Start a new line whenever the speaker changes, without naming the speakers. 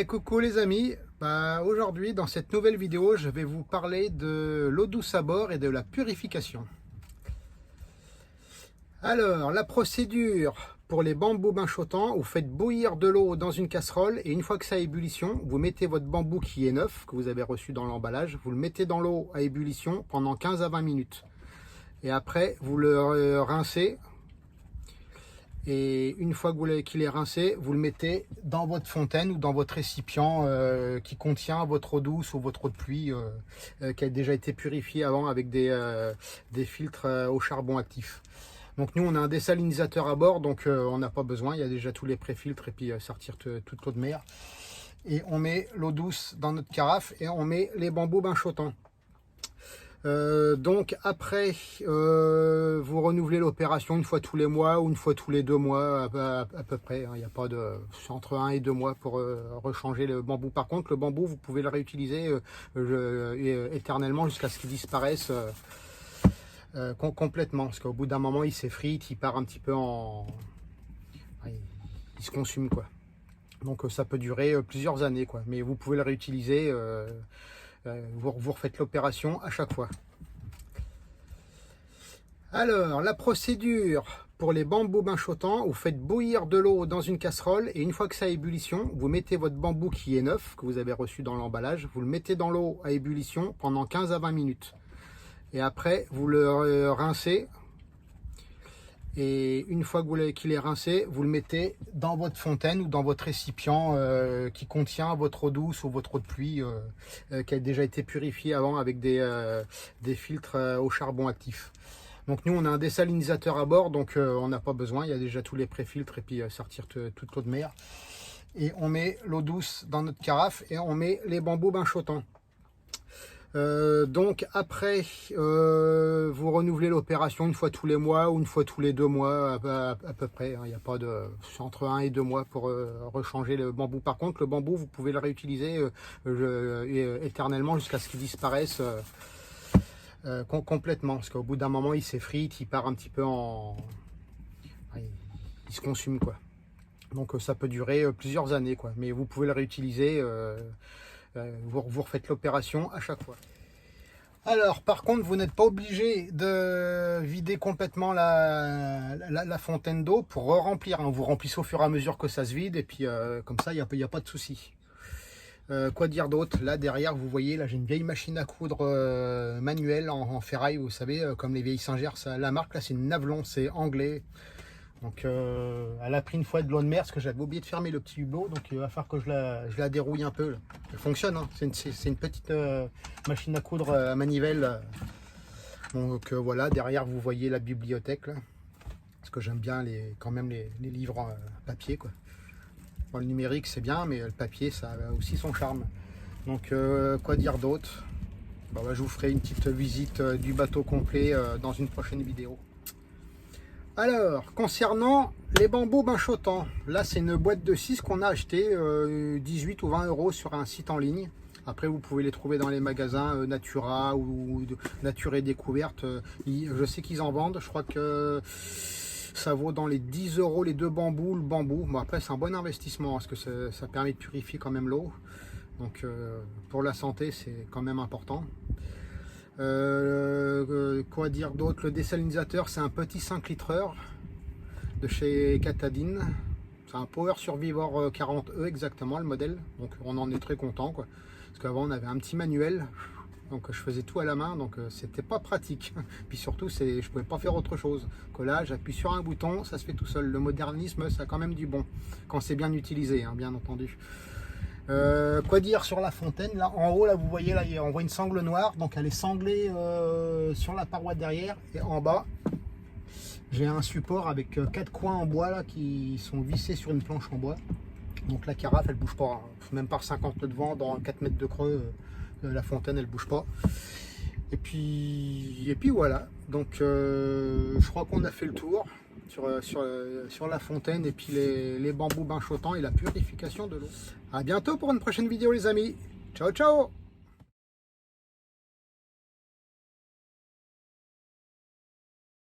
Coucou les amis, aujourd'hui dans cette nouvelle vidéo je vais vous parler de l'eau douce à bord et de la purification. Alors la procédure pour les bambous bain-chauffants, vous faites bouillir de l'eau dans une casserole et une fois que ça a ébullition, vous mettez votre bambou qui est neuf, que vous avez reçu dans l'emballage, vous le mettez dans l'eau à ébullition pendant 15 à 20 minutes. Et après vous le rincez. Et une fois qu'il est rincé, vous le mettez dans votre fontaine ou dans votre récipient qui contient votre eau douce ou votre eau de pluie qui a déjà été purifiée avant avec des filtres au charbon actif. Donc nous on a un désalinisateur à bord, donc on n'a pas besoin, il y a déjà tous les pré-filtres et puis ça retire toute l'eau de mer. Et on met l'eau douce dans notre carafe et on met les bambous bain-chauffants. Donc après vous renouvelez l'opération une fois tous les mois ou une fois tous les 2 mois à peu près, hein. Il n'y a pas de entre 1 et 2 mois pour rechanger le bambou. Par contre le bambou vous pouvez le réutiliser éternellement jusqu'à ce qu'il disparaisse complètement, parce qu'au bout d'un moment il s'effrite, il part un petit peu en... il se consume quoi. Donc ça peut durer plusieurs années quoi, mais vous pouvez le réutiliser. Vous refaites l'opération à chaque fois. Alors la procédure pour les bambous bain-chauffants, vous faites bouillir de l'eau dans une casserole et une fois que ça a ébullition, vous mettez votre bambou qui est neuf, que vous avez reçu dans l'emballage, vous le mettez dans l'eau à ébullition pendant 15 à 20 minutes. Et après vous le rincez. Et une fois qu'il est rincé, vous le mettez dans votre fontaine ou dans votre récipient qui contient votre eau douce ou votre eau de pluie qui a déjà été purifiée avant avec des filtres au charbon actif. Donc nous on a un désalinisateur à bord, donc on n'a pas besoin, il y a déjà tous les pré-filtres et puis ça retire toute l'eau de mer. Et on met l'eau douce dans notre carafe et on met les bambous bain-chauffants. Donc après vous renouvelez l'opération une fois tous les mois ou une fois tous les 2 mois à peu près, hein. Il n'y a pas de entre 1 et 2 mois pour rechanger le bambou. Par contre le bambou vous pouvez le réutiliser éternellement jusqu'à ce qu'il disparaisse complètement, parce qu'au bout d'un moment il s'effrite, il part un petit peu en... il se consume quoi. Donc ça peut durer plusieurs années quoi, mais vous pouvez le réutiliser. Vous refaites l'opération à chaque fois. Alors par contre vous n'êtes pas obligé de vider complètement la fontaine d'eau pour remplir, hein. Vous remplissez au fur et à mesure que ça se vide et puis comme ça il n'y a pas de souci. Quoi dire d'autre? Là derrière vous voyez, là j'ai une vieille machine à coudre manuelle en ferraille, vous savez, comme les vieilles Singer. La marque là c'est une Navlon, c'est anglais. Donc elle a pris une fois de l'eau de mer parce que j'avais oublié de fermer le petit hublot, donc il va falloir que je la dérouille un peu là. Elle fonctionne, hein. C'est une petite machine à coudre à manivelle. Donc voilà, derrière vous voyez la bibliothèque là, parce que j'aime bien quand même les livres papier quoi. Bon, le numérique c'est bien, mais le papier ça a aussi son charme. Donc quoi dire d'autre? Je vous ferai une petite visite du bateau complet dans une prochaine vidéo. Alors, concernant les bambous bain-chauffants, là c'est une boîte de 6 qu'on a acheté 18 ou 20 € sur un site en ligne. Après vous pouvez les trouver dans les magasins Natura ou Nature et Découverte. Je sais qu'ils en vendent, je crois que ça vaut dans les 10 € les 2 bambous, le bambou. Bon après c'est un bon investissement parce que ça permet de purifier quand même l'eau. Donc pour la santé c'est quand même important. Quoi dire d'autre? Le désalinisateur c'est un petit 5 litres de chez Katadyn. C'est un Power Survivor 40E exactement le modèle, donc on en est très content quoi, parce qu'avant on avait un petit manuel, donc je faisais tout à la main, donc c'était pas pratique. Puis surtout je pouvais pas faire autre chose que là, j'appuie sur un bouton, ça se fait tout seul. Le modernisme ça a quand même du bon quand c'est bien utilisé, hein, bien entendu. Quoi dire sur la fontaine? Là en haut là vous voyez, là on voit une sangle noire, donc elle est sanglée sur la paroi derrière, et en bas j'ai un support avec 4 coins en bois là qui sont vissés sur une planche en bois. Donc la carafe elle bouge pas, hein. Même par 50 nœuds de vent dans 4 mètres de creux, la fontaine elle bouge pas. Et puis voilà, donc je crois qu'on a fait le tour sur la fontaine et puis les bambous bain-chauffants et la purification de l'eau. À bientôt pour une prochaine vidéo les amis. Ciao ciao.